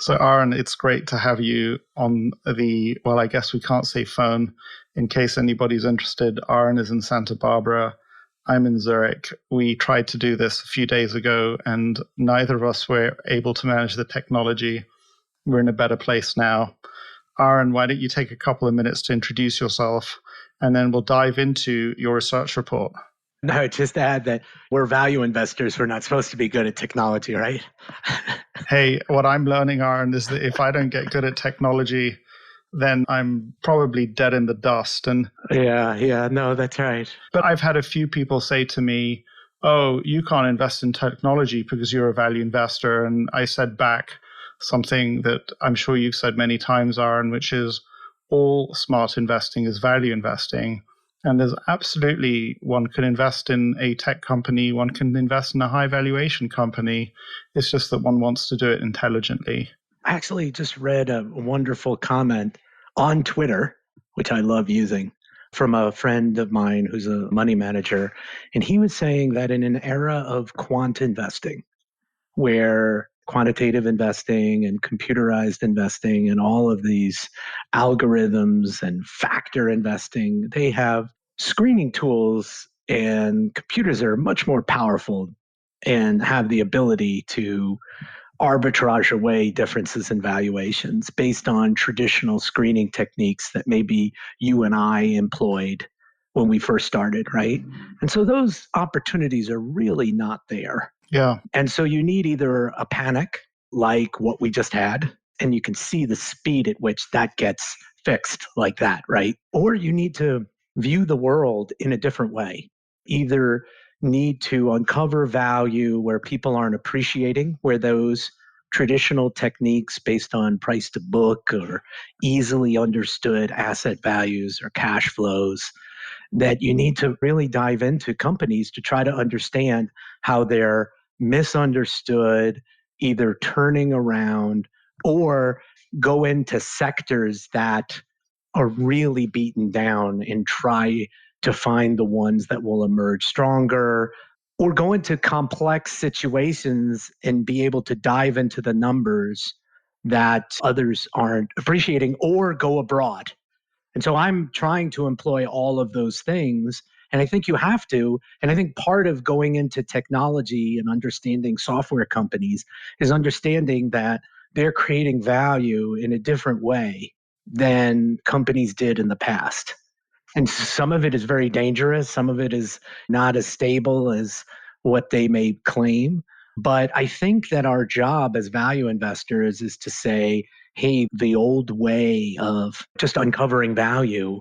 So, Aaron, it's great to have you on well, I guess we can't say phone in case anybody's interested. Aaron is in Santa Barbara. I'm in Zurich. We tried to do this a few days ago, and neither of us were able to manage the technology. We're in a better place now. Aaron, why don't you take a couple of minutes to introduce yourself, and then we'll dive into your research report. No, just add that we're value investors. We're not supposed to be good at technology, right? Hey, what I'm learning, Aaron, is that if I don't get good at technology, then I'm probably dead in the dust. And no, that's right. But I've had a few people say to me, oh, you can't invest in technology because you're a value investor. And I said back something that I'm sure you've said many times, Aaron, which is all smart investing is value investing. And there's absolutely, one can invest in a tech company, one can invest in a high valuation company. It's just that one wants to do it intelligently. I actually just read a wonderful comment on Twitter, which I love using, from a friend of mine who's a money manager. And he was saying that in an era of quant investing, where quantitative investing and computerized investing and all of these algorithms and factor investing, they have screening tools and computers that are much more powerful and have the ability to arbitrage away differences in valuations based on traditional screening techniques that maybe you and I employed when we first started, right? And so those opportunities are really not there. Yeah. And so you need either a panic like what we just had, and you can see the speed at which that gets fixed like that, right? Or you need to view the world in a different way. Either need to uncover value where people aren't appreciating, where those traditional techniques based on price to book or easily understood asset values or cash flows, that you need to really dive into companies to try to understand how they're misunderstood, either turning around or go into sectors that are really beaten down and try to find the ones that will emerge stronger, or go into complex situations and be able to dive into the numbers that others aren't appreciating, or go abroad. And so I'm trying to employ all of those things. And I think you have to. And I think part of going into technology and understanding software companies is understanding that they're creating value in a different way than companies did in the past. And some of it is very dangerous. Some of it is not as stable as what they may claim. But I think that our job as value investors is to say, hey, the old way of just uncovering value,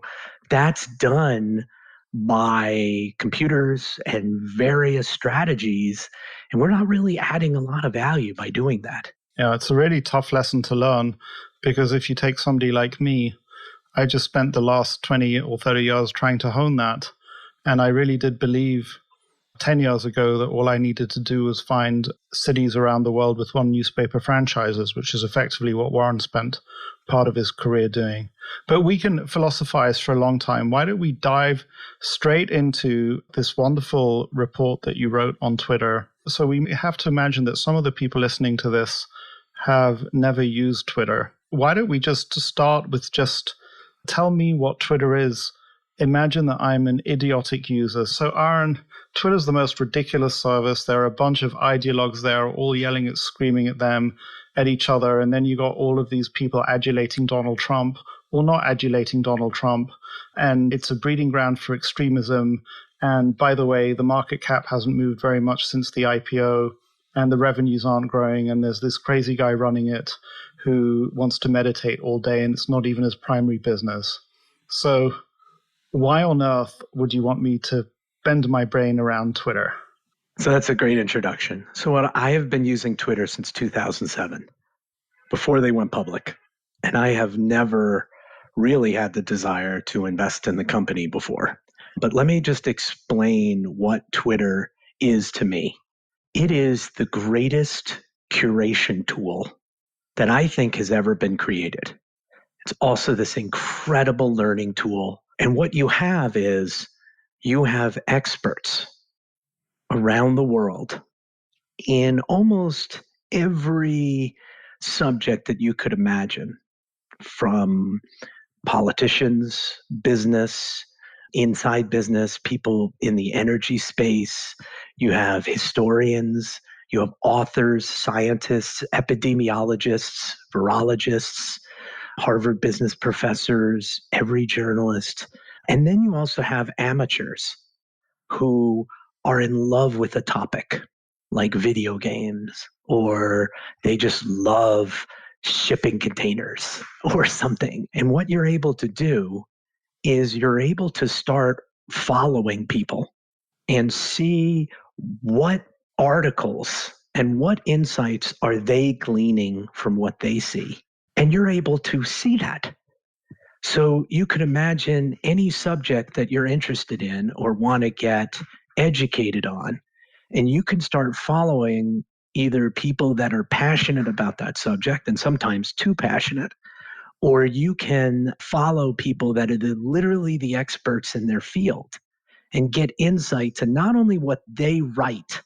that's done by computers and various strategies. And we're not really adding a lot of value by doing that. Yeah, it's a really tough lesson to learn, because if you take somebody like me, I just spent the last 20 or 30 years trying to hone that. And I really did believe 10 years ago that all I needed to do was find cities around the world with one newspaper franchises, which is effectively what Warren spent part of his career doing. But we can philosophize for a long time. Why don't we dive straight into this wonderful report that you wrote on Twitter? So we have to imagine that some of the people listening to this have never used Twitter. Why don't we just start with just tell me what Twitter is. Imagine that I'm an idiotic user. So Aaron, Twitter's the most ridiculous service. There are a bunch of ideologues there all yelling and screaming at each other. And then you got all of these people adulating Donald Trump or not adulating Donald Trump. And it's a breeding ground for extremism. And by the way, the market cap hasn't moved very much since the IPO, and the revenues aren't growing. And there's this crazy guy running it who wants to meditate all day, and it's not even his primary business. So why on earth would you want me to bend my brain around Twitter? So that's a great introduction. So I have been using Twitter since 2007, before they went public. And I have never really had the desire to invest in the company before. But let me just explain what Twitter is to me. It is the greatest curation tool that I think has ever been created. It's also this incredible learning tool. And what you have is you have experts around the world in almost every subject that you could imagine, from politicians, business, inside business, people in the energy space. You have historians, you have authors, scientists, epidemiologists, virologists, Harvard business professors, every journalist. And then you also have amateurs who are in love with a topic like video games, or they just love shipping containers or something. And what you're able to do is you're able to start following people and see what articles and what insights are they gleaning from what they see. And you're able to see that. So you could imagine any subject that you're interested in or want to get educated on, and you can start following either people that are passionate about that subject and sometimes too passionate, or you can follow people that are literally the experts in their field and get insight to not only what they write,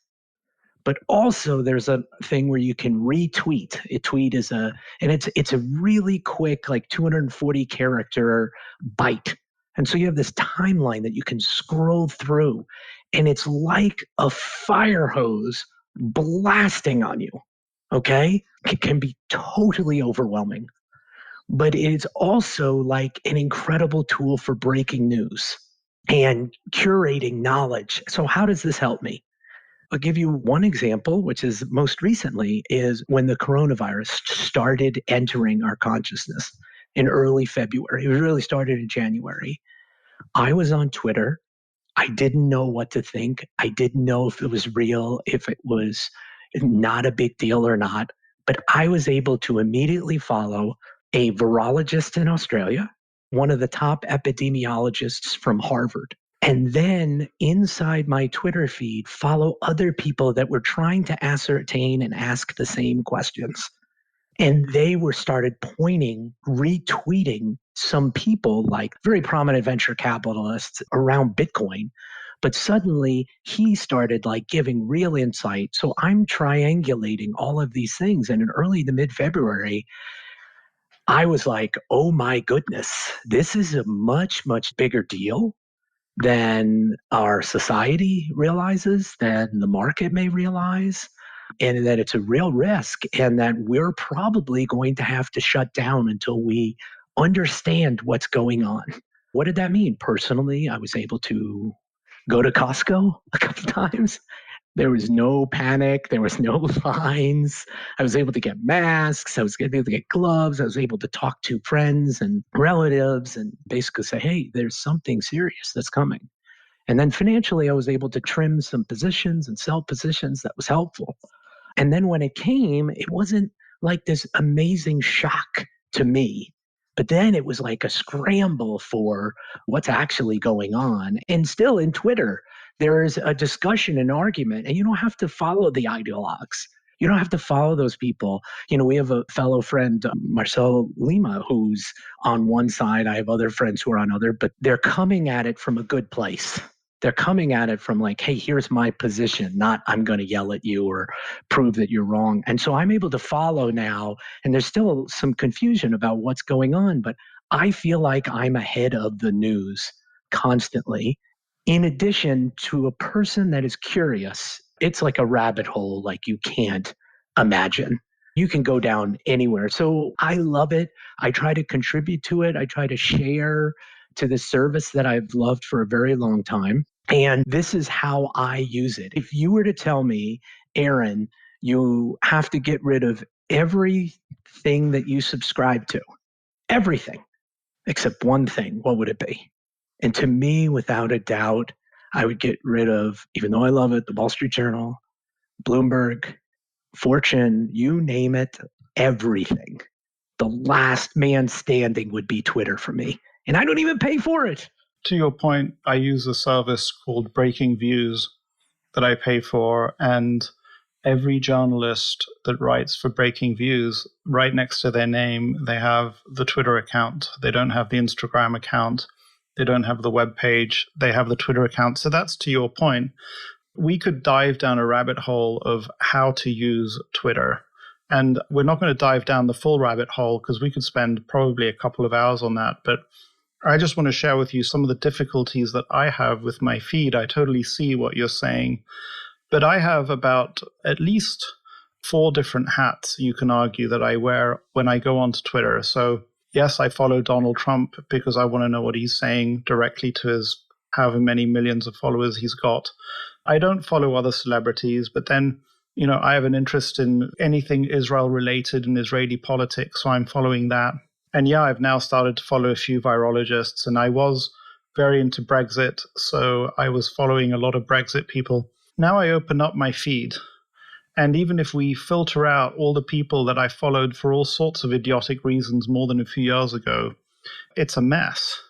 but also there's a thing where you can retweet. A tweet is and it's a really quick, like 240 character bite. And so you have this timeline that you can scroll through, and it's like a fire hose blasting on you. Okay? It can be totally overwhelming, but it's also like an incredible tool for breaking news and curating knowledge. So how does this help me? I'll give you one example, which is most recently, is when the coronavirus started entering our consciousness in early February. It really started in January. I was on Twitter. I didn't know what to think. I didn't know if it was real, if it was not a big deal or not. But I was able to immediately follow a virologist in Australia, one of the top epidemiologists from Harvard, and then inside my Twitter feed, follow other people that were trying to ascertain and ask the same questions. And they were started pointing, retweeting some people like very prominent venture capitalists around Bitcoin. But suddenly he started like giving real insight. So I'm triangulating all of these things. And in early to mid February, I was like, oh my goodness, this is a much, much bigger deal than our society realizes, than the market may realize, and that it's a real risk, and that we're probably going to have to shut down until we understand what's going on. What did that mean? Personally, I was able to go to Costco a couple times. There was no panic. There was no lines. I was able to get masks. I was able to get gloves. I was able to talk to friends and relatives and basically say, hey, there's something serious that's coming. And then financially, I was able to trim some positions and sell positions. That was helpful. And then when it came, it wasn't like this amazing shock to me. But then it was like a scramble for what's actually going on. And still in Twitter, there is a discussion and argument, and you don't have to follow the ideologues. You don't have to follow those people. You know, we have a fellow friend, Marcel Lima, who's on one side. I have other friends who are on other, but they're coming at it from a good place. They're coming at it from like, hey, here's my position, not I'm going to yell at you or prove that you're wrong. And so I'm able to follow now, and there's still some confusion about what's going on, but I feel like I'm ahead of the news constantly. In addition to a person that is curious, it's like a rabbit hole like you can't imagine. You can go down anywhere. So I love it. I try to contribute to it. I try to share to the service that I've loved for a very long time. And this is how I use it. If you were to tell me, Aaron, you have to get rid of everything that you subscribe to, everything except one thing, what would it be? And to me, without a doubt, I would get rid of, even though I love it, the Wall Street Journal, Bloomberg, Fortune, you name it, everything. The last man standing would be Twitter for me. And I don't even pay for it. To your point, I use a service called Breaking Views that I pay for, and every journalist that writes for Breaking Views, right next to their name, they have the Twitter account. They don't have the Instagram account. They don't have the web page. They have the Twitter account. So that's to your point. We could dive down a rabbit hole of how to use Twitter. And we're not going to dive down the full rabbit hole because we could spend probably a couple of hours on that. But I just want to share with you some of the difficulties that I have with my feed. I totally see what you're saying. But I have about at least 4 different hats, you can argue, that I wear when I go onto Twitter. So yes, I follow Donald Trump because I want to know what he's saying directly to his however many millions of followers he's got. I don't follow other celebrities, but then, I have an interest in anything Israel related and Israeli politics, so I'm following that. And yeah, I've now started to follow a few virologists, and I was very into Brexit, so I was following a lot of Brexit people. Now I open up my feed, and even if we filter out all the people that I followed for all sorts of idiotic reasons more than a few years ago, it's a mess.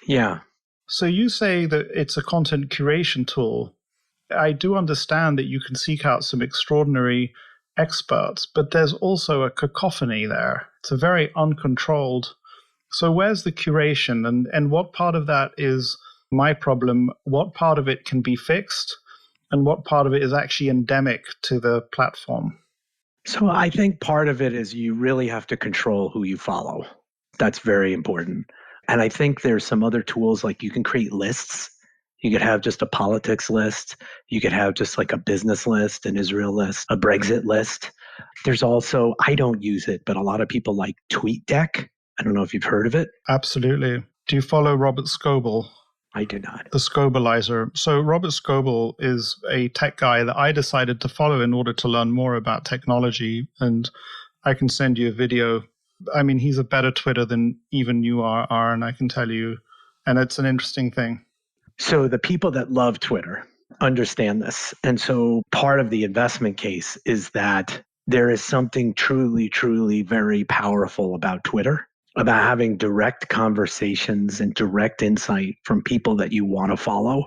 Yeah. So you say that it's a content curation tool. I do understand that you can seek out some extraordinary experts, but there's also a cacophony there. It's a very uncontrolled. So where's the curation, and what part of that is my problem? What part of it can be fixed? And what part of it is actually endemic to the platform? So I think part of it is you really have to control who you follow. That's very important. And I think there's some other tools, like you can create lists. You could have just a politics list. You could have just like a business list, an Israel list, a Brexit list. There's also, I don't use it, but a lot of people like TweetDeck. I don't know if you've heard of it. Absolutely. Do you follow Robert Scoble? I do not. The Scobleizer. So Robert Scoble is a tech guy that I decided to follow in order to learn more about technology. And I can send you a video. I mean, he's a better Twitter than even you are, and I can tell you. And it's an interesting thing. So the people that love Twitter understand this. And so part of the investment case is that there is something truly, truly very powerful about Twitter, about having direct conversations and direct insight from people that you want to follow.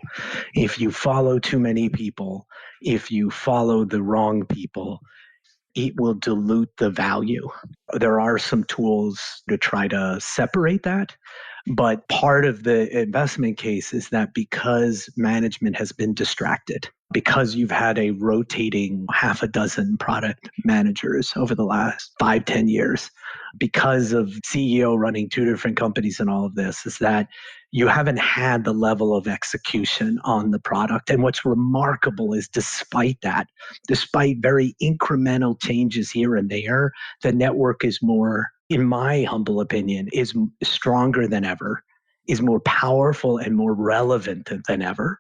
If you follow too many people, if you follow the wrong people, it will dilute the value. There are some tools to try to separate that. But part of the investment case is that because management has been distracted, because you've had a rotating half a dozen product managers over the last 5-10 years, because of CEO running 2 different companies and all of this, is that you haven't had the level of execution on the product. And what's remarkable is despite that, despite very incremental changes here and there, the network is more, in my humble opinion, is stronger than ever, is more powerful and more relevant than ever.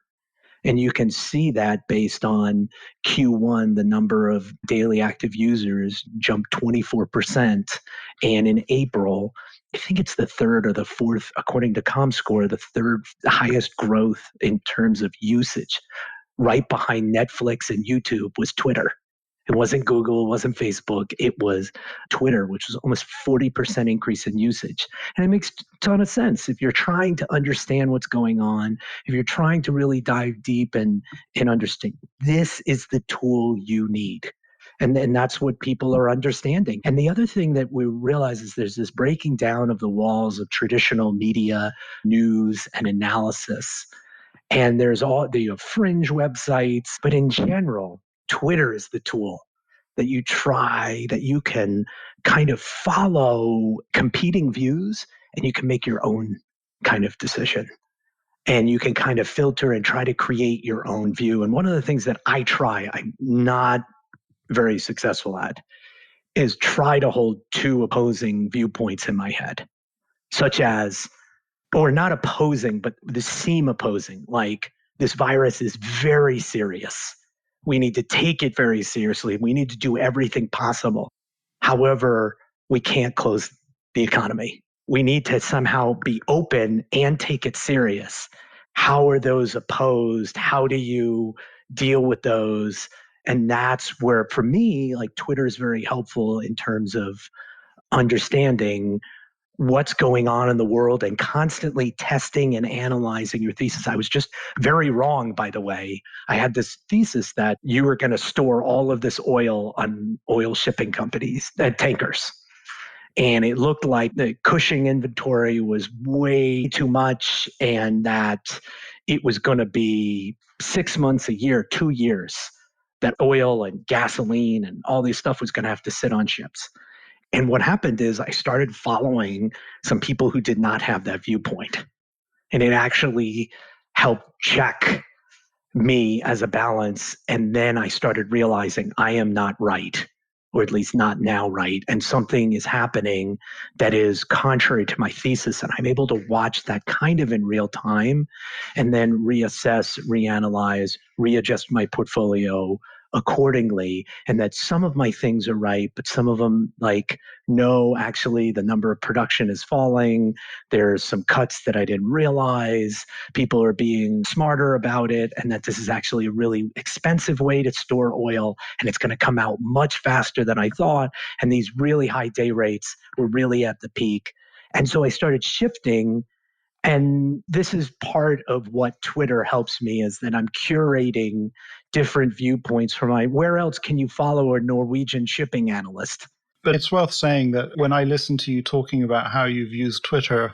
And you can see that based on Q1, the number of daily active users jumped 24%. And in April, I think it's the 3rd or the 4th, according to ComScore, the 3rd highest growth in terms of usage. Right behind Netflix and YouTube was Twitter. It wasn't Google, it wasn't Facebook, it was Twitter, which was almost 40% increase in usage. And it makes a ton of sense. If you're trying to understand what's going on, if you're trying to really dive deep and understand, this is the tool you need. And that's what people are understanding. And the other thing that we realize is there's this breaking down of the walls of traditional media, news, and analysis. And there's all the fringe websites, but in general, Twitter is the tool that you try, that you can kind of follow competing views and you can make your own kind of decision. And you can kind of filter and try to create your own view. And one of the things that I'm not very successful at, is try to hold 2 opposing viewpoints in my head, such as, or not opposing, but they seem opposing, like this virus is very serious. We need to take it very seriously. We need to do everything possible. However, we can't close the economy. We need to somehow be open and take it serious. How are those opposed? How do you deal with those? And that's where, for me, like Twitter is very helpful in terms of understanding what's going on in the world and constantly testing and analyzing your thesis. I was just very wrong, by the way. I had this thesis that you were going to store all of this oil on oil shipping companies, tankers. And it looked like the Cushing inventory was way too much and that it was going to be 6 months, a year, 2 years that oil and gasoline and all this stuff was going to have to sit on ships. And what happened is I started following some people who did not have that viewpoint. And it actually helped check me as a balance. And then I started realizing I am not right, or at least not now right. And something is happening that is contrary to my thesis. And I'm able to watch that kind of in real time and then reassess, reanalyze, readjust my portfolio accordingly. And that some of my things are right, but some of them, like, no, actually, the number of production is falling. There's some cuts that I didn't realize. People are being smarter about it, and that this is actually a really expensive way to store oil, and it's going to come out much faster than I thought. And these really high day rates were really at the peak. And so I started shifting. And this is part of what Twitter helps me, is that I'm curating different viewpoints from where else can you follow a Norwegian shipping analyst? But it's worth saying that when I listen to you talking about how you've used Twitter,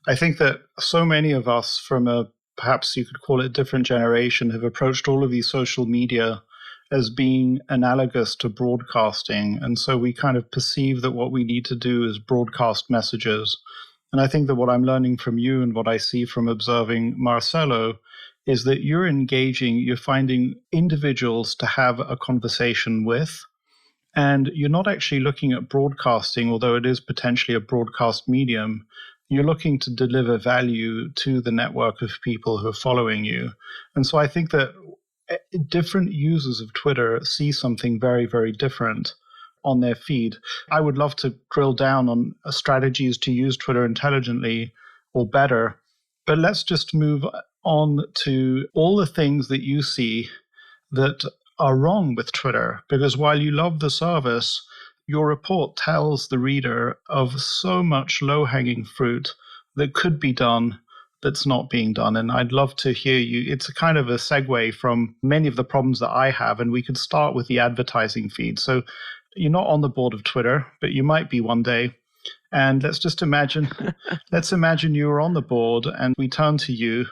I think that so many of us from a, perhaps you could call it, different generation have approached all of these social media as being analogous to broadcasting. And so we kind of perceive that what we need to do is broadcast messages. And I think that what I'm learning from you and what I see from observing Marcelo is that you're engaging, you're finding individuals to have a conversation with. And you're not actually looking at broadcasting, although it is potentially a broadcast medium. You're looking to deliver value to the network of people who are following you. And so I think that different users of Twitter see something very, very different on their feed. I would love to drill down on strategies to use Twitter intelligently or better. But let's just move on to all the things that you see that are wrong with Twitter, because while you love the service, your report tells the reader of so much low-hanging fruit that could be done that's not being done. And I'd love to hear you. It's a kind of a segue from many of the problems that I have, and we could start with the advertising feed. So you're not on the board of Twitter, but you might be one day. And let's just imagine, let's imagine you were on the board and we turn to you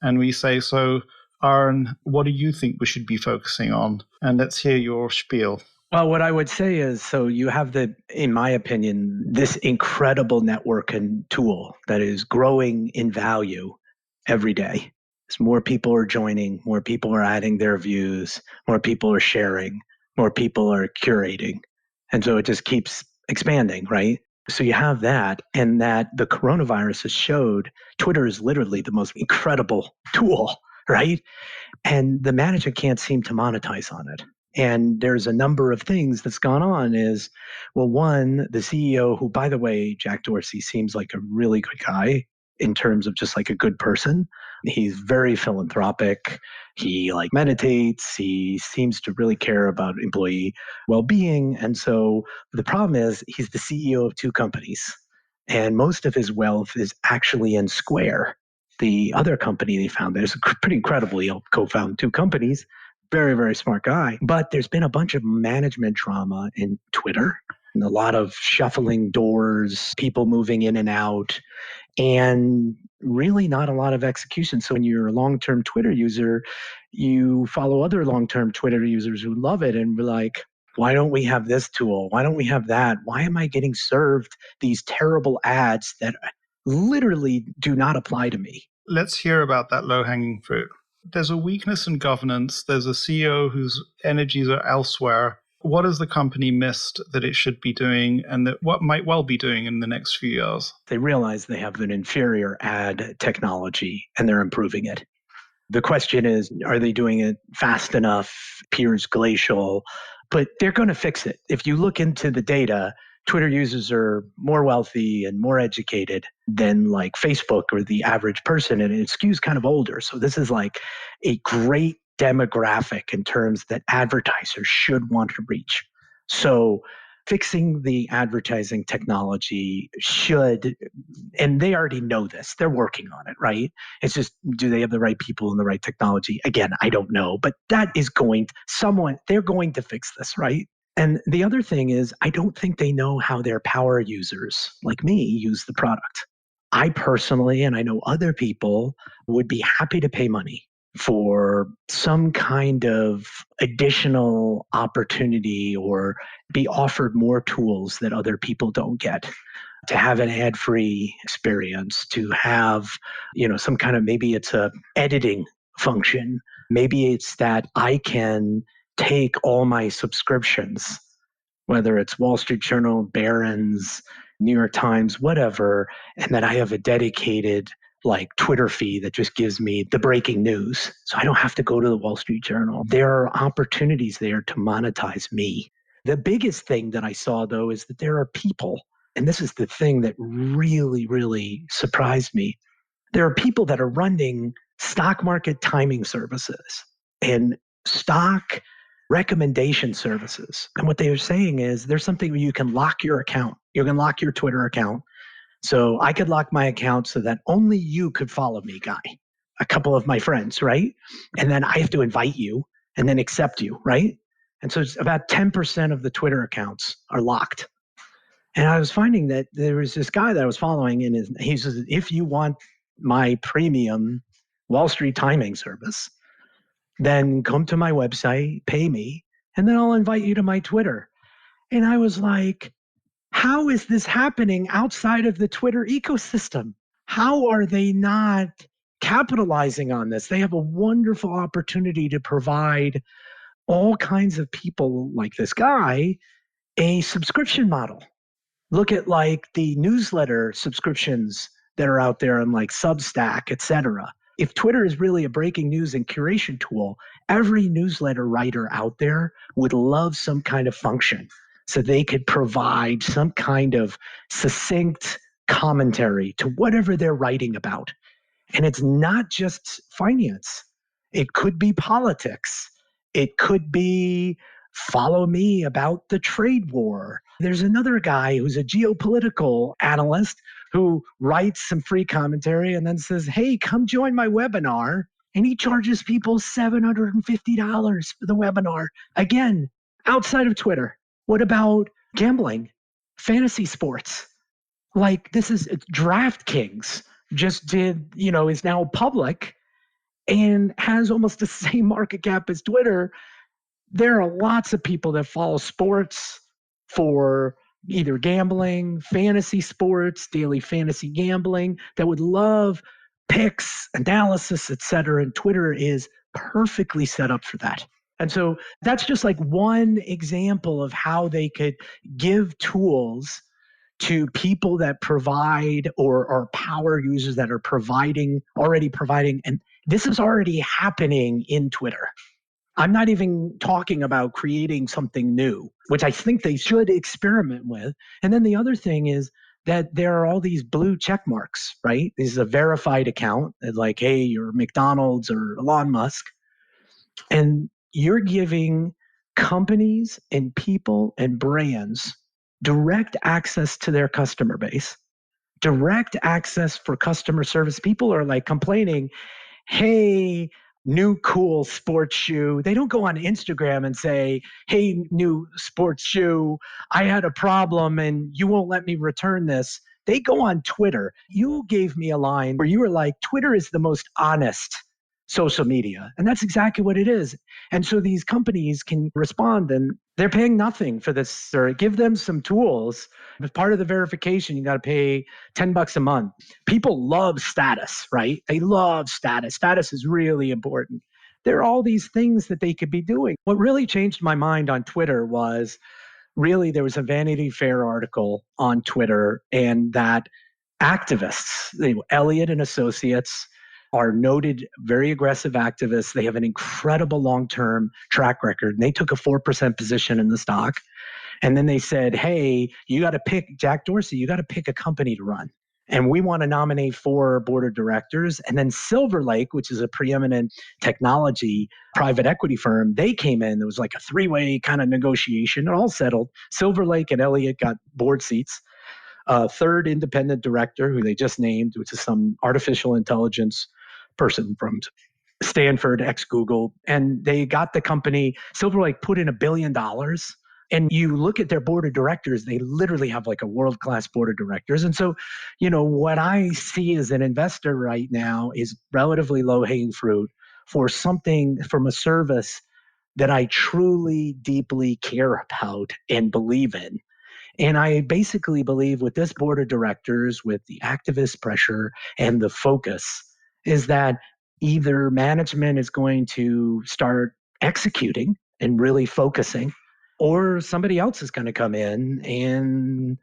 and we say, so Aaron, what do you think we should be focusing on? And let's hear your spiel. Well, what I would say is, so you have in my opinion, this incredible network and tool that is growing in value every day. As more people are joining, more people are adding their views, more people are sharing, more people are curating. And so it just keeps expanding, right? So you have that, and that the coronavirus has showed Twitter is literally the most incredible tool, right? And the manager can't seem to monetize on it. And there's a number of things that's gone on is, well, one, the CEO, who, by the way, Jack Dorsey seems like a really good guy in terms of just like a good person. He's very philanthropic. He meditates. He seems to really care about employee well-being. And so the problem is he's the CEO of two companies, and most of his wealth is actually in Square. The other company they founded is pretty incredible. He co-founded two companies. Very, very smart guy. But there's been a bunch of management drama in Twitter and a lot of shuffling doors, people moving in and out, and really not a lot of execution. So when you're a long-term Twitter user, you follow other long-term Twitter users who love it and be like, why don't we have this tool? Why don't we have that? Why am I getting served these terrible ads that literally do not apply to me? Let's hear about that low-hanging fruit. There's a weakness in governance. There's a CEO whose energies are elsewhere. What has the company missed that it should be doing, and that what might well be doing in the next few years? They realize they have an inferior ad technology and they're improving it. The question is, are they doing it fast enough? Appears glacial, but they're going to fix it. If you look into the data, Twitter users are more wealthy and more educated than Facebook or the average person, and it skews kind of older. So this is a great demographic in terms that advertisers should want to reach. So fixing the advertising technology should, and they already know this, they're working on it, right? It's just, do they have the right people and the right technology? Again, I don't know, but that is they're going to fix this, right? And the other thing is, I don't think they know how their power users like me use the product. I personally, and I know other people, would be happy to pay money for some kind of additional opportunity or be offered more tools that other people don't get, to have an ad-free experience, to have, some kind of, maybe it's a editing function. Maybe it's that I can take all my subscriptions, whether it's Wall Street Journal, Barron's, New York Times, whatever, and that I have a dedicated Twitter feed that just gives me the breaking news. So I don't have to go to the Wall Street Journal. There are opportunities there to monetize me. The biggest thing that I saw, though, is that there are people, and this is the thing that really, really surprised me. There are people that are running stock market timing services and stock recommendation services. And what they are saying is there's something where you can lock your account. You can lock your Twitter account. So I could lock my account so that only you could follow me, Guy. A couple of my friends, right? And then I have to invite you and then accept you, right? And so it's about 10% of the Twitter accounts are locked. And I was finding that there was this guy that I was following, and he says, if you want my premium Wall Street timing service, then come to my website, pay me, and then I'll invite you to my Twitter. And I was like, how is this happening outside of the Twitter ecosystem? How are they not capitalizing on this? They have a wonderful opportunity to provide all kinds of people like this guy a subscription model. Look at the newsletter subscriptions that are out there on Substack, et cetera. If Twitter is really a breaking news and curation tool, every newsletter writer out there would love some kind of function so they could provide some kind of succinct commentary to whatever they're writing about. And it's not just finance. It could be politics. It could be follow me about the trade war. There's another guy who's a geopolitical analyst who writes some free commentary and then says, hey, come join my webinar. And he charges people $750 for the webinar. Again, outside of Twitter. What about gambling, fantasy sports? This is DraftKings just did, is now public and has almost the same market cap as Twitter. There are lots of people that follow sports for either gambling, fantasy sports, daily fantasy gambling, that would love picks, analysis, et cetera. And Twitter is perfectly set up for that. And so that's just one example of how they could give tools to people that provide or are power users that are already providing. And this is already happening in Twitter. I'm not even talking about creating something new, which I think they should experiment with. And then the other thing is that there are all these blue check marks, right? This is a verified account, hey, you're McDonald's or Elon Musk. And you're giving companies and people and brands direct access to their customer base, direct access for customer service. People are complaining, hey, new cool sports shoe. They don't go on Instagram and say, hey, new sports shoe, I had a problem and you won't let me return this. They go on Twitter. You gave me a line where you were like, Twitter is the most honest social media. And that's exactly what it is. And so these companies can respond, and they're paying nothing for this, or give them some tools. As part of the verification, you got to pay $10 a month. People love status, right? They love status. Status is really important. There are all these things that they could be doing. What really changed my mind on Twitter was really there was a Vanity Fair article on Twitter, and that activists, Elliott and Associates, are noted, very aggressive activists. They have an incredible long-term track record. And they took a 4% position in the stock. And then they said, hey, you got to pick, Jack Dorsey, you got to pick a company to run. And we want to nominate 4 board of directors. And then Silver Lake, which is a preeminent technology private equity firm, they came in. There was a 3-way kind of negotiation. It all settled. Silver Lake and Elliott got board seats. Third independent director, who they just named, which is some artificial intelligence person from Stanford, ex-Google. And they got the company, Silver Lake put in $1 billion. And you look at their board of directors, they literally have a world-class board of directors. And so, what I see as an investor right now is relatively low-hanging fruit. for something from a service that I truly, deeply care about and believe in. And I basically believe with this board of directors, with the activist pressure and the focus, is that either management is going to start executing and really focusing, or somebody else is going to come in and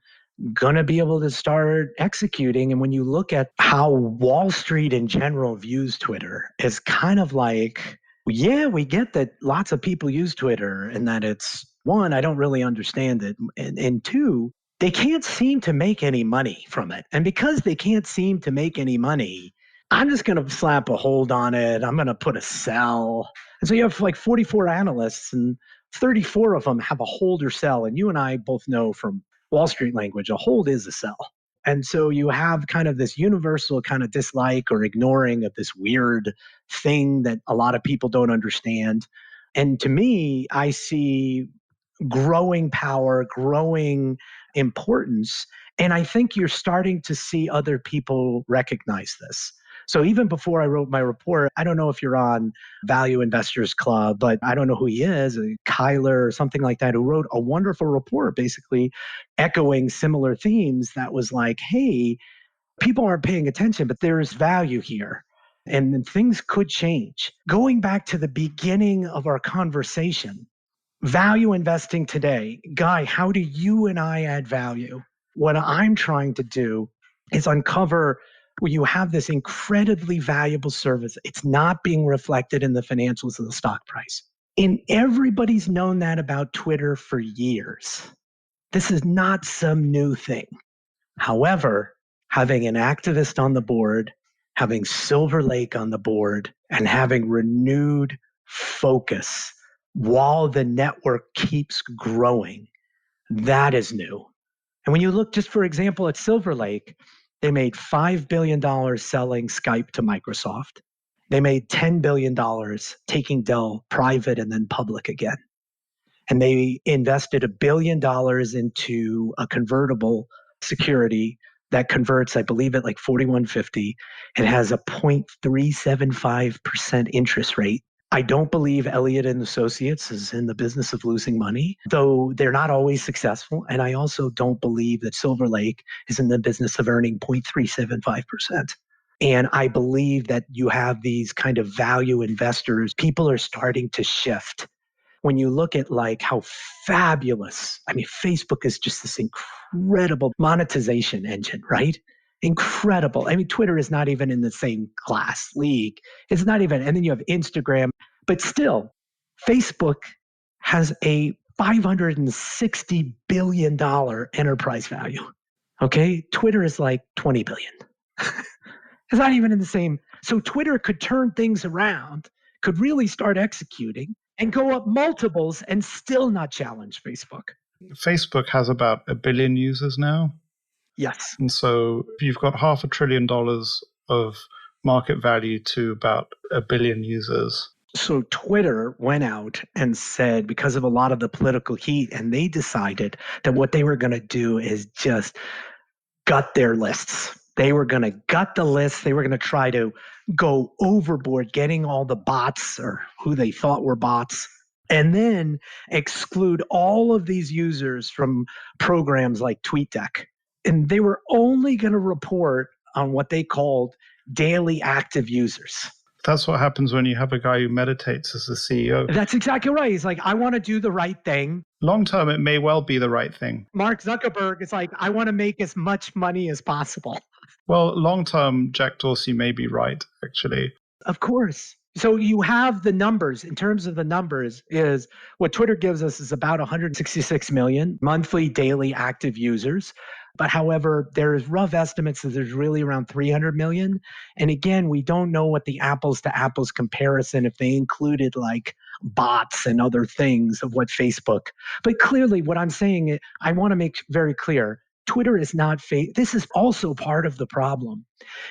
going to be able to start executing. And when you look at how Wall Street in general views Twitter, it's kind of like, yeah, we get that lots of people use Twitter and that it's one, I don't really understand it. And two, they can't seem to make any money from it. And because they can't seem to make any money, I'm just going to slap a hold on it. I'm going to put a sell. And so you have like 44 analysts and 34 of them have a hold or sell. And you and I both know from Wall Street language, a hold is a sell. And so you have kind of this universal kind of dislike or ignoring of this weird thing that a lot of people don't understand. And to me, I see growing power, growing importance. And I think you're starting to see other people recognize this. So even before I wrote my report, I don't know if you're on Value Investors Club, but I don't know who he is, Kyler or something like that, who wrote a wonderful report basically echoing similar themes that was like, hey, people aren't paying attention, but there is value here. And things could change. Going back to the beginning of our conversation, value investing today. Guy, how do you and I add value? What I'm trying to do is uncover where you have this incredibly valuable service. It's not being reflected in the financials of the stock price. And everybody's known that about Twitter for years. This is not some new thing. However, having an activist on the board, having Silver Lake on the board, and having renewed focus while the network keeps growing, that is new. And when you look just for example at Silver Lake, they made $5 billion selling Skype to Microsoft. They made $10 billion taking Dell private and then public again. And they invested $1 billion into a convertible security that converts, I believe, at like 4150. It has a 0.375% interest rate. I don't believe Elliott and Associates is in the business of losing money, though they're not always successful. And I also don't believe that Silver Lake is in the business of earning 0.375%. And I believe that you have these kind of value investors. People are starting to shift. When you look at like how fabulous, I mean, Facebook is just this incredible monetization engine, right? Incredible. I mean, Twitter is not even in the same class league. It's not even, and then you have Instagram, but still, Facebook has a $560 billion enterprise value. Okay. Twitter is like 20 billion. It's not even in the same. So Twitter could turn things around, could really start executing and go up multiples and still not challenge Facebook. Facebook has about 1 billion users now. Yes. And so you've got $500 billion of market value to about 1 billion users. So Twitter went out and said, because of a lot of the political heat, and they decided that what they were going to do is just gut their lists. They were going to gut the lists. They were going to try to go overboard, getting all the bots or who they thought were bots, and then exclude all of these users from programs like TweetDeck. And they were only going to report on what they called daily active users. That's what happens when you have a guy who meditates as the CEO. That's exactly right. He's like, I want to do the right thing. Long term, it may well be the right thing. Mark Zuckerberg is like, I want to make as much money as possible. Well, long term, Jack Dorsey may be right, actually. Of course. So you have the numbers. In terms of the numbers, is what Twitter gives us is about 166 million monthly daily active users. But however, there's rough estimates that there's really around 300 million. And again, we don't know what the apples to apples comparison, if they included like bots and other things of what Facebook. But clearly what I'm saying, I want to make very clear, Twitter is not this is also part of the problem,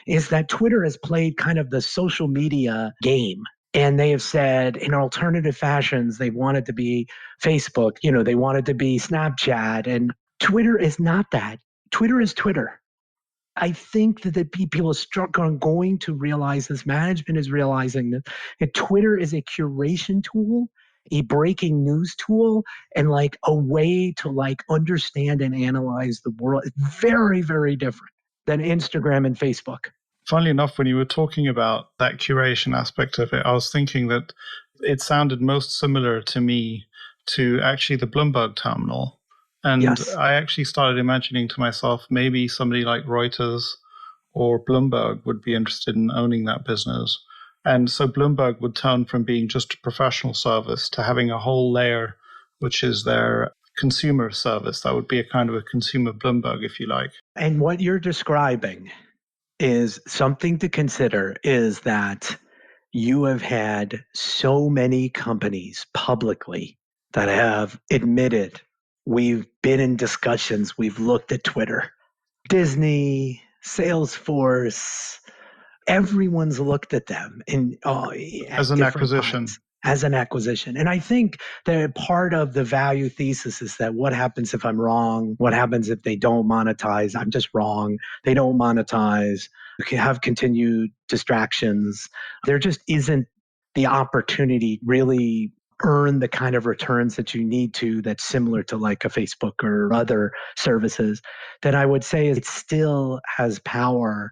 is that Twitter has played kind of the social media game. And they have said in alternative fashions, they wanted to be Facebook, they wanted to be Snapchat, and Twitter is not that. Twitter is Twitter. I think that the people are going to realize this. Management is realizing that Twitter is a curation tool, a breaking news tool, and like a way to like understand and analyze the world. It's very, very different than Instagram and Facebook. Funnily enough, when you were talking about that curation aspect of it, I was thinking that it sounded most similar to me to actually the Bloomberg terminal. And Yes. I actually started imagining to myself, maybe somebody like Reuters or Bloomberg would be interested in owning that business. And so Bloomberg would turn from being just a professional service to having a whole layer, which is their consumer service. That would be a kind of a consumer Bloomberg, if you like. And what you're describing is something to consider is that you have had so many companies publicly that have admitted we've been in discussions, we've looked at Twitter, Disney, Salesforce, everyone's looked at them As at an different times acquisition. as an acquisition. And I think that part of the value thesis is that what happens if I'm wrong? What happens if they don't monetize? I'm just wrong. They don't monetize. We can have continued distractions. There just isn't the opportunity really earn the kind of returns that you need to that's similar to like a Facebook or other services. That I would say it still has power,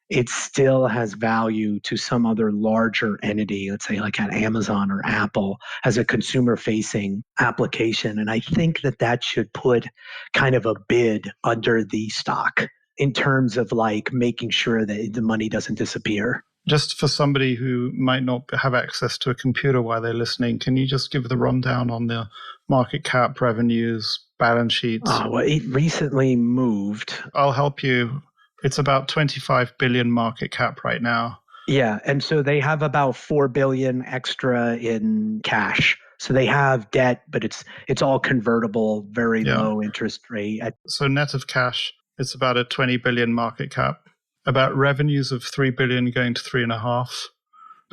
it still has value to some other larger entity, let's say like an Amazon or Apple, as a consumer facing application. And I think that that should put kind of a bid under the stock in terms of like making sure that the money doesn't disappear. Just for somebody who might not have access to a computer while they're listening, can you just give the rundown on the market cap, revenues, balance sheets? Well, it recently moved. I'll help you. It's about 25 billion market cap right now. Yeah, and so they have about 4 billion extra in cash. So they have debt, but it's all convertible, very low interest rate. So net of cash, it's about a 20 billion market cap. About revenues of 3 billion going to 3.5.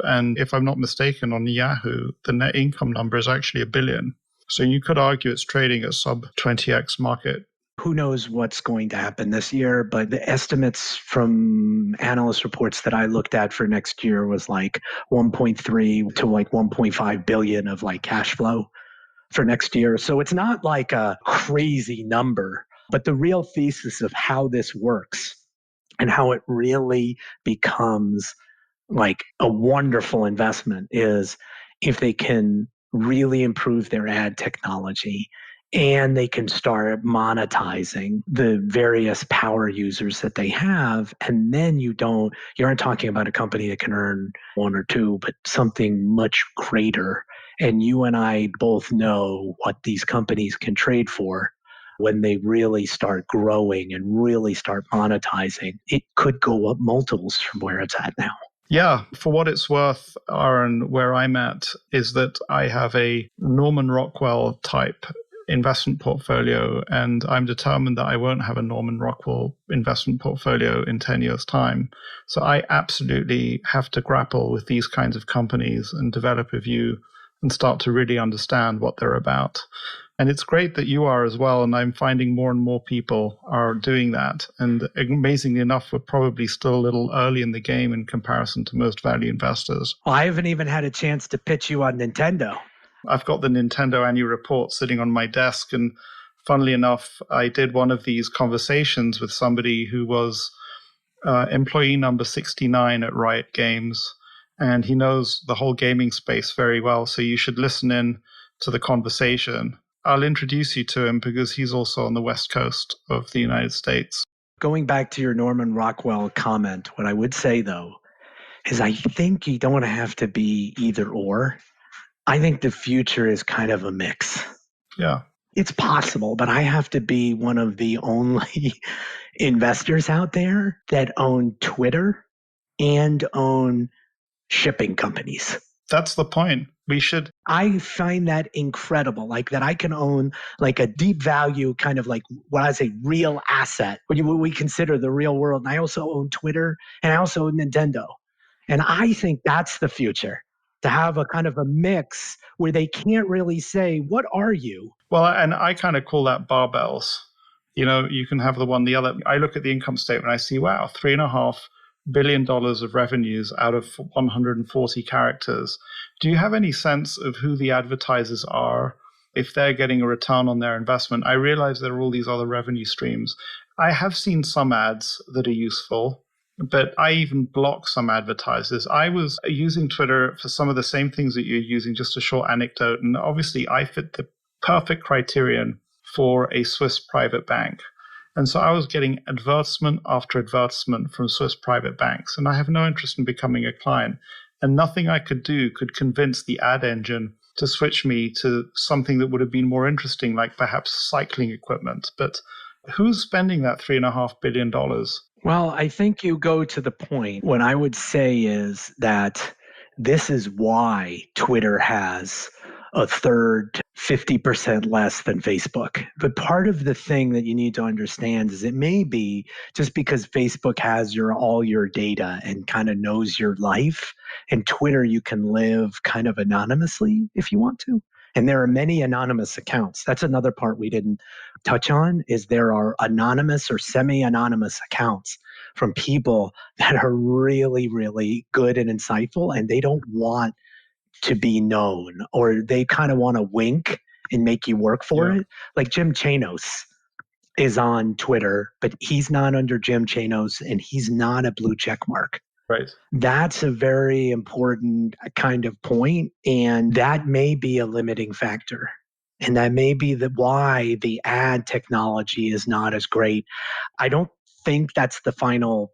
And if I'm not mistaken, on Yahoo, the net income number is actually 1 billion. So you could argue it's trading at sub 20x market. Who knows what's going to happen this year, but the estimates from analyst reports that I looked at for next year was like 1.3 to like 1.5 billion of like cash flow for next year. So it's not like a crazy number, but the real thesis of how this works and how it really becomes like a wonderful investment is if they can really improve their ad technology and they can start monetizing the various power users that they have. And then you aren't talking about a company that can earn one or two, but something much greater. And you and I both know what these companies can trade for when they really start growing and really start monetizing. It could go up multiples from where it's at now. Yeah, for what it's worth, Aaron, where I'm at is that I have a Norman Rockwell type investment portfolio, and I'm determined that I won't have a Norman Rockwell investment portfolio in 10 years' time. So I absolutely have to grapple with these kinds of companies and develop a view and start to really understand what they're about. And it's great that you are as well. And I'm finding more and more people are doing that. And amazingly enough, we're probably still a little early in the game in comparison to most value investors. Well, I haven't even had a chance to pitch you on Nintendo. I've got the Nintendo annual report sitting on my desk. And funnily enough, I did one of these conversations with somebody who was employee number 69 at Riot Games. And he knows the whole gaming space very well. So you should listen in to the conversation. I'll introduce you to him because he's also on the West Coast of the United States. Going back to your Norman Rockwell comment, what I would say, though, is I think you don't have to be either or. I think the future is kind of a mix. Yeah. It's possible, but I have to be one of the only investors out there that own Twitter and own shipping companies. That's the point. I find that incredible, like that I can own like a deep value kind of like what I say real asset, what we consider the real world. And I also own Twitter and I also own Nintendo. And I think that's the future, to have a kind of a mix where they can't really say, what are you? Well, and I kind of call that barbells. You can have the one, the other. I look at the income statement, I see, wow, $3.5 billion of revenues out of 140 characters. Do you have any sense of who the advertisers are, if they're getting a return on their investment? I realize there are all these other revenue streams. I have seen some ads that are useful, but I even block some advertisers. I was using Twitter for some of the same things that you're using, just a short anecdote. And obviously, I fit the perfect criterion for a Swiss private bank. And so I was getting advertisement after advertisement from Swiss private banks, and I have no interest in becoming a client. And nothing I could do could convince the ad engine to switch me to something that would have been more interesting, like perhaps cycling equipment. But who's spending that $3.5 billion? Well, I think you go to the point. What I would say is that this is why Twitter has a third, 50% less than Facebook. But part of the thing that you need to understand is it may be just because Facebook has all your data and kind of knows your life, and Twitter you can live kind of anonymously if you want to. And there are many anonymous accounts. That's another part we didn't touch on, is there are anonymous or semi-anonymous accounts from people that are really, really good and insightful, and they don't want to be known, or they kind of want to wink and make you work for it. Like Jim Chanos is on Twitter, but he's not under Jim Chanos and he's not a blue check mark. Right. That's a very important kind of point, and that may be a limiting factor. And that may be why the ad technology is not as great. I don't think that's the final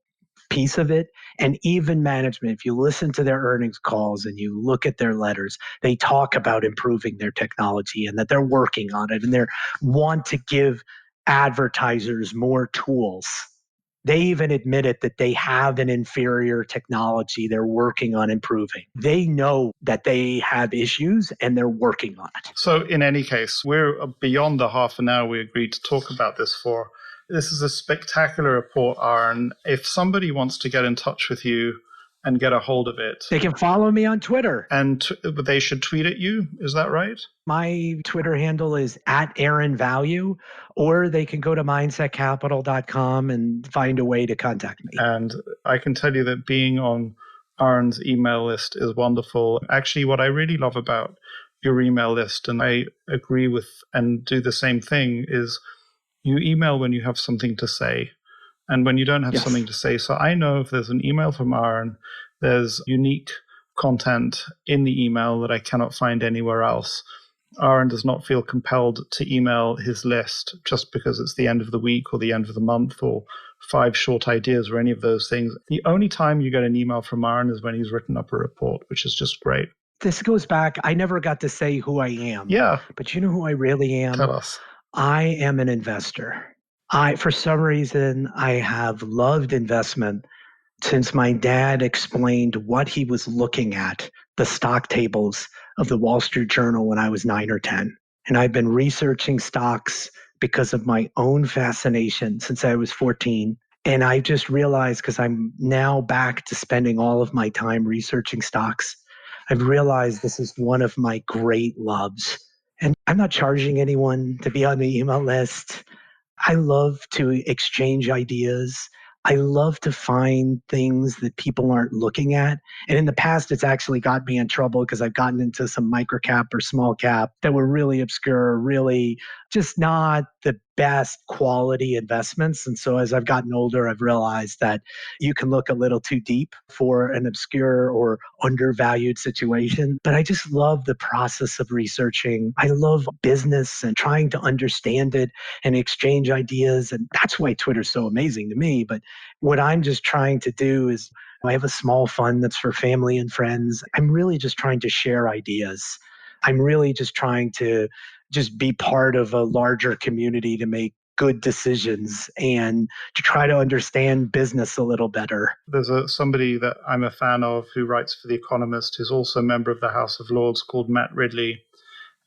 piece of it. And even management, if you listen to their earnings calls and you look at their letters, they talk about improving their technology and that they're working on it, and they want to give advertisers more tools. They even admitted that they have an inferior technology they're working on improving. They know that they have issues and they're working on it. So in any case, we're beyond the half an hour we agreed to talk about this for. This is a spectacular report, Aaron. If somebody wants to get in touch with you and get a hold of it, they can follow me on Twitter. And they should tweet at you. Is that right? My Twitter handle is @AaronValue, or they can go to mindsetcapital.com and find a way to contact me. And I can tell you that being on Aaron's email list is wonderful. Actually, what I really love about your email list, and I agree with and do the same thing, is you email when you have something to say and when you don't have something to say. So I know if there's an email from Aaron, there's unique content in the email that I cannot find anywhere else. Aaron does not feel compelled to email his list just because it's the end of the week or the end of the month or 5 short ideas or any of those things. The only time you get an email from Aaron is when he's written up a report, which is just great. This goes back, I never got to say who I am. Yeah. But you know who I really am? Tell us. I am an investor. For some reason, I have loved investment since my dad explained what he was looking at, the stock tables of the Wall Street Journal when I was 9 or 10. And I've been researching stocks because of my own fascination since I was 14. And I just realized, because I'm now back to spending all of my time researching stocks, I've realized this is one of my great loves. And I'm not charging anyone to be on the email list. I love to exchange ideas. I love to find things that people aren't looking at. And in the past, it's actually got me in trouble because I've gotten into some micro cap or small cap that were really obscure, really just not the best quality investments. And so as I've gotten older, I've realized that you can look a little too deep for an obscure or undervalued situation. But I just love the process of researching. I love business and trying to understand it and exchange ideas. And that's why Twitter's so amazing to me. But what I'm just trying to do is, I have a small fund that's for family and friends. I'm really just trying to share ideas. I'm really just trying to just be part of a larger community to make good decisions and to try to understand business a little better. There's somebody that I'm a fan of who writes for The Economist, who's also a member of the House of Lords, called Matt Ridley.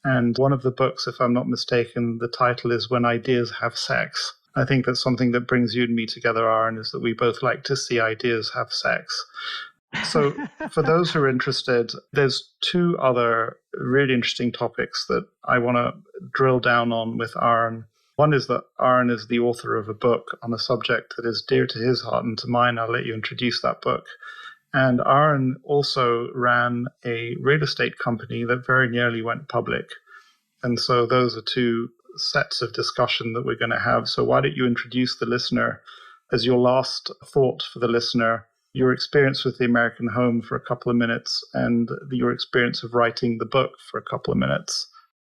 And one of the books, if I'm not mistaken, the title is When Ideas Have Sex. I think that's something that brings you and me together, Aaron, is that we both like to see ideas have sex. So for those who are interested, there's 2 other really interesting topics that I want to drill down on with Aaron. One is that Aaron is the author of a book on a subject that is dear to his heart and to mine. I'll let you introduce that book. And Aaron also ran a real estate company that very nearly went public. And so those are two sets of discussion that we're going to have. So why don't you introduce the listener as your last thought for the listener, your experience with the American home for a couple of minutes and your experience of writing the book for a couple of minutes.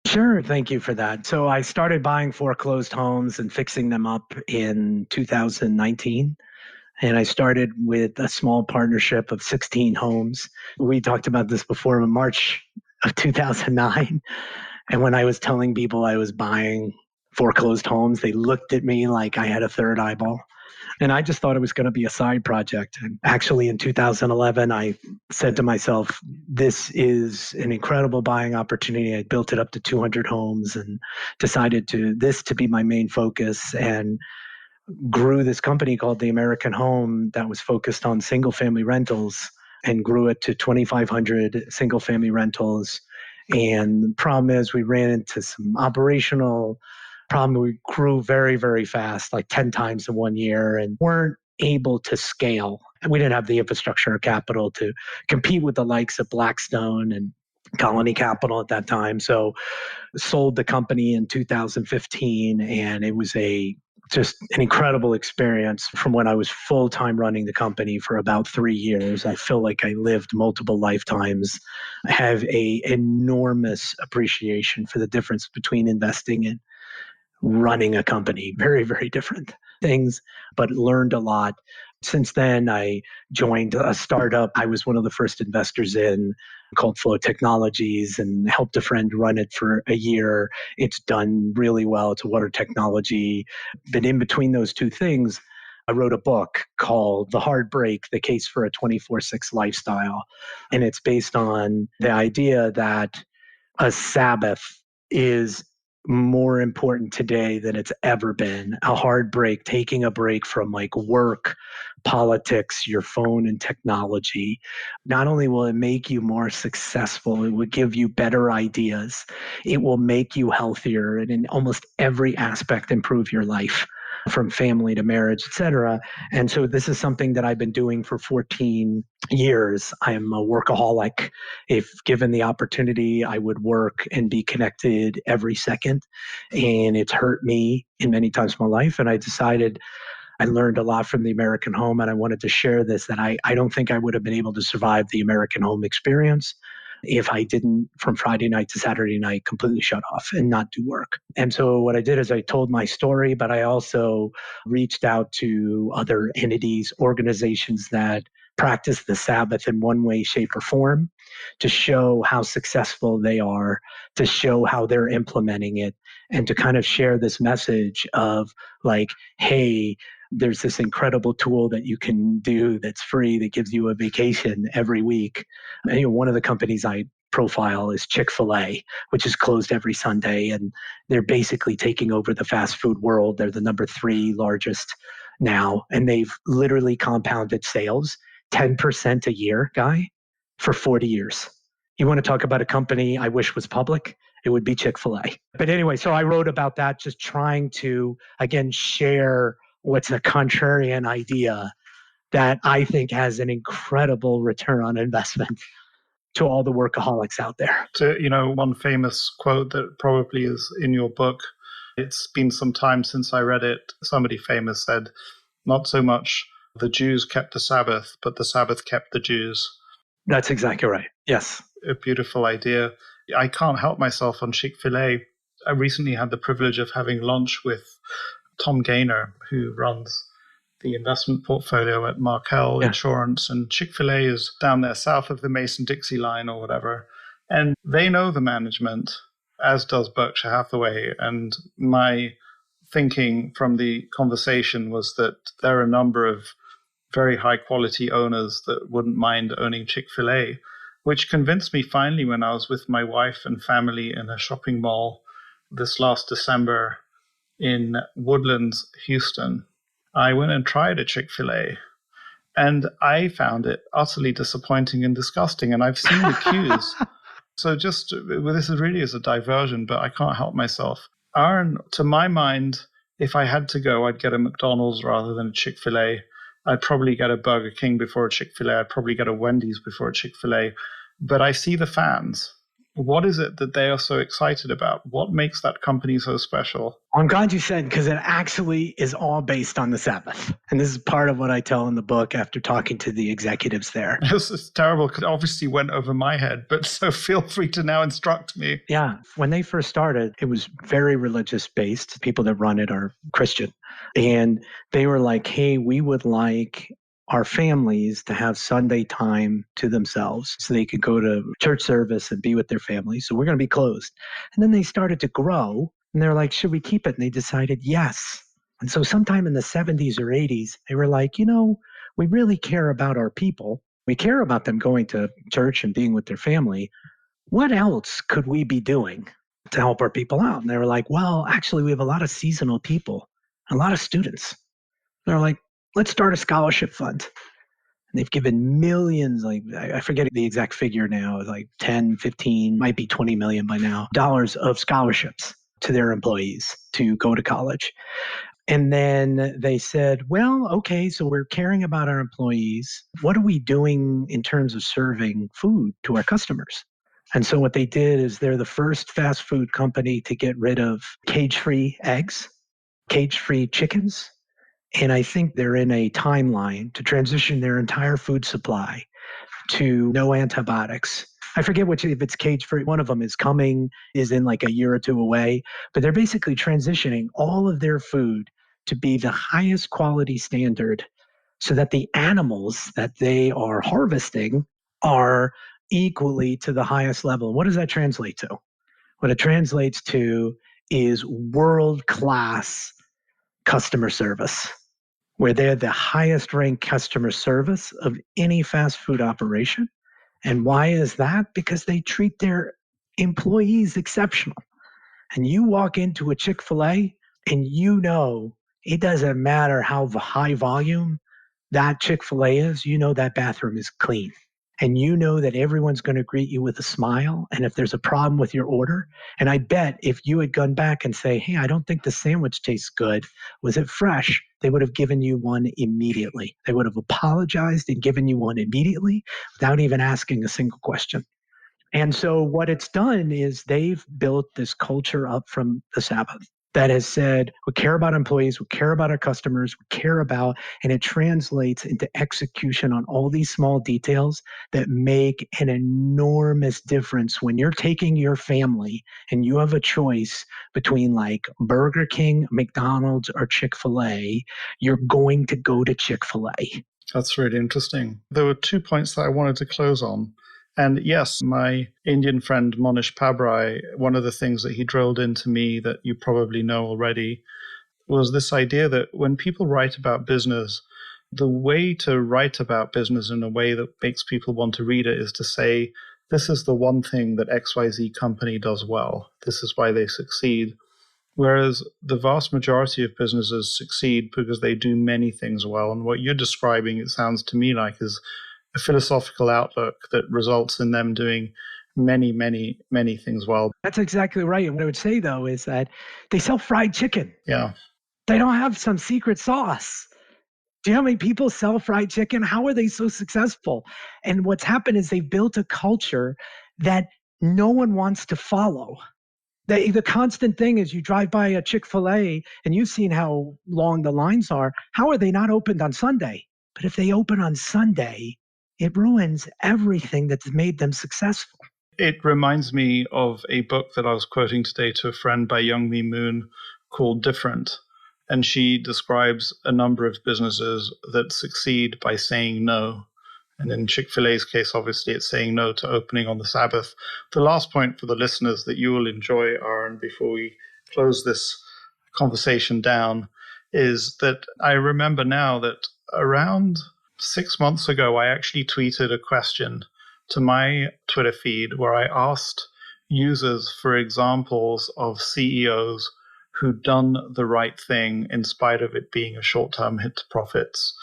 Sure. Thank you for that. So I started buying foreclosed homes and fixing them up in 2019. And I started with a small partnership of 16 homes. We talked about this before in March of 2009. And when I was telling people I was buying foreclosed homes, they looked at me like I had a third eyeball. And I just thought it was going to be a side project. And actually, in 2011, I said to myself, this is an incredible buying opportunity. I built it up to 200 homes and decided this to be my main focus, and grew this company called the American Home that was focused on single family rentals, and grew it to 2,500 single family rentals. And the problem is we ran into some operational problem. We grew very, very fast, like 10 times in 1 year, and weren't able to scale. And we didn't have the infrastructure or capital to compete with the likes of Blackstone and Colony Capital at that time. So sold the company in 2015, and it was just an incredible experience. From when I was full-time running the company for about 3 years, I feel like I lived multiple lifetimes. I have a enormous appreciation for the difference between investing and running a company. Very, very different things, but learned a lot. Since then, I joined a startup I was one of the first investors in, called Flow Technologies, and helped a friend run it for a year. It's done really well. It's a water technology. But in between those two things, I wrote a book called The Hard Break, The Case for a 24/6 Lifestyle. And it's based on the idea that a Sabbath is more important today than it's ever been. A hard break, taking a break from like work, politics, your phone, and technology. Not only will it make you more successful, it will give you better ideas. It will make you healthier, and in almost every aspect improve your life, from family to marriage, etc. And so this is something that I've been doing for 14 years. I'm a workaholic. If given the opportunity, I would work and be connected every second. And it's hurt me in many times of my life. And I decided I learned a lot from the American Home, and I wanted to share this, that I don't think I would have been able to survive the American Home experience if I didn't, from Friday night to Saturday night, completely shut off and not do work. And so what I did is I told my story, but I also reached out to other entities, organizations that practice the Sabbath in one way, shape, or form, to show how successful they are, to show how they're implementing it, and to kind of share this message of like, hey, there's this incredible tool that you can do that's free, that gives you a vacation every week. And, one of the companies I profile is Chick-Fil-A, which is closed every Sunday, and they're basically taking over the fast food world. They're the number 3 largest now, and they've literally compounded sales 10% a year, Guy, for 40 years. You want to talk about a company I wish was public? It would be Chick-fil-A. But anyway, so I wrote about that, just trying to, again, share what's a contrarian idea that I think has an incredible return on investment to all the workaholics out there. So, one famous quote that probably is in your book, it's been some time since I read it. Somebody famous said, not so much the Jews kept the Sabbath, but the Sabbath kept the Jews. That's exactly right. Yes. A beautiful idea. I can't help myself on Chick-fil-A. I recently had the privilege of having lunch with Tom Gaynor, who runs the investment portfolio at Markel Insurance, and Chick-fil-A is down there south of the Mason-Dixie line or whatever. And they know the management, as does Berkshire Hathaway. And my thinking from the conversation was that there are a number of very high quality owners that wouldn't mind owning Chick-fil-A, which convinced me finally when I was with my wife and family in a shopping mall this last December in Woodlands, Houston. I went and tried a Chick-fil-A, and I found it utterly disappointing and disgusting. And I've seen the queues. So this is really as a diversion, but I can't help myself. Aaron, to my mind, if I had to go, I'd get a McDonald's rather than a Chick-fil-A. I'd probably get a Burger King before a Chick-fil-A. I'd probably get a Wendy's before a Chick-fil-A. But I see the fans. What is it that they are so excited about? What makes that company so special? I'm glad you said, because it actually is all based on the Sabbath. And this is part of what I tell in the book after talking to the executives there. This is terrible because it obviously went over my head, but so feel free to now instruct me. Yeah. When they first started, it was very religious based. People that run it are Christian. And they were like, hey, we would like our families to have Sunday time to themselves so they could go to church service and be with their families. So we're going to be closed. And then they started to grow and they're like, should we keep it? And they decided yes. And so sometime in the 70s or 80s, they were like, we really care about our people. We care about them going to church and being with their family. What else could we be doing to help our people out? And they were like, well, actually, we have a lot of seasonal people, a lot of students. They're like, let's start a scholarship fund. And they've given millions, like I forget the exact figure now, like 10, 15, might be 20 million by now, dollars of scholarships to their employees to go to college. And then they said, well, okay, so we're caring about our employees. What are we doing in terms of serving food to our customers? And so what they did is they're the first fast food company to get rid of cage-free eggs, cage-free chickens. And I think they're in a timeline to transition their entire food supply to no antibiotics. I forget which, if it's cage-free, one of them is coming, is in like a year or two away, but they're basically transitioning all of their food to be the highest quality standard so that the animals that they are harvesting are equally to the highest level. What does that translate to? What it translates to is world-class customer service, where they're the highest ranked customer service of any fast food operation. And why is that? Because they treat their employees exceptional. And you walk into a Chick-fil-A and it doesn't matter how high volume that Chick-fil-A is, that bathroom is clean. And that everyone's going to greet you with a smile. And if there's a problem with your order, and I bet if you had gone back and say, hey, I don't think the sandwich tastes good, was it fresh? They would have given you one immediately. They would have apologized and given you one immediately without even asking a single question. And so what it's done is they've built this culture up from the Sabbath that has said, we care about employees, we care about our customers, we care about, and it translates into execution on all these small details that make an enormous difference when you're taking your family and you have a choice between like Burger King, McDonald's, or Chick-fil-A, you're going to go to Chick-fil-A. That's really interesting. There were 2 points that I wanted to close on. And yes, my Indian friend Monish Pabrai, one of the things that he drilled into me that you probably know already was this idea that when people write about business, the way to write about business in a way that makes people want to read it is to say, this is the one thing that XYZ company does well. This is why they succeed. Whereas the vast majority of businesses succeed because they do many things well. And what you're describing, it sounds to me like, is a philosophical outlook that results in them doing many, many, many things well. That's exactly right. And what I would say, though, is that they sell fried chicken. Yeah. They don't have some secret sauce. Do you know how many people sell fried chicken? How are they so successful? And what's happened is they've built a culture that no one wants to follow. The constant thing is you drive by a Chick-fil-A and you've seen how long the lines are. How are they not opened on Sunday? But if they open on Sunday, it ruins everything that's made them successful. It reminds me of a book that I was quoting today to a friend by Youngmi Moon called Different. And she describes a number of businesses that succeed by saying no. And in Chick-fil-A's case, obviously, it's saying no to opening on the Sabbath. The last point for the listeners that you will enjoy, Aaron, before we close this conversation down, is that I remember now that around 6 months ago, I actually tweeted a question to my Twitter feed where I asked users for examples of CEOs who'd done the right thing in spite of it being a short-term hit to profits.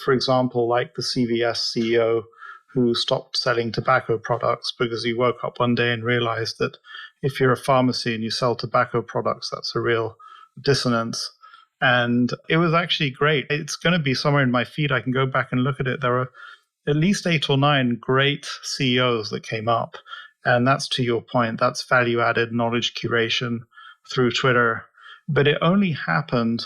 For example, like the CVS CEO who stopped selling tobacco products because he woke up one day and realized that if you're a pharmacy and you sell tobacco products, that's a real dissonance. And it was actually great. It's going to be somewhere in my feed. I can go back and look at it. There are at least 8 or 9 great CEOs that came up. And that's, to your point, that's value added knowledge curation through Twitter. But it only happened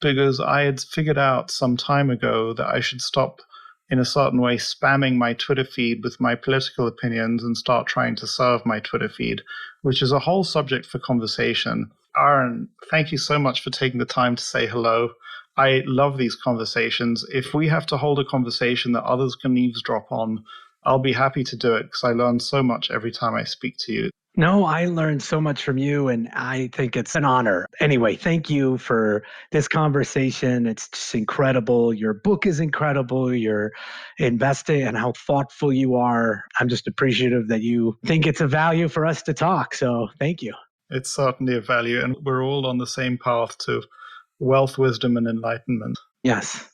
because I had figured out some time ago that I should stop, in a certain way, spamming my Twitter feed with my political opinions and start trying to serve my Twitter feed, which is a whole subject for conversation. Aaron, thank you so much for taking the time to say hello. I love these conversations. If we have to hold a conversation that others can eavesdrop on, I'll be happy to do it because I learn so much every time I speak to you. No, I learned so much from you, and I think it's an honor. Anyway, thank you for this conversation. It's just incredible. Your book is incredible. You're investing and how thoughtful you are. I'm just appreciative that you think it's a value for us to talk. So thank you. It's certainly a value, and we're all on the same path to wealth, wisdom, and enlightenment. Yes.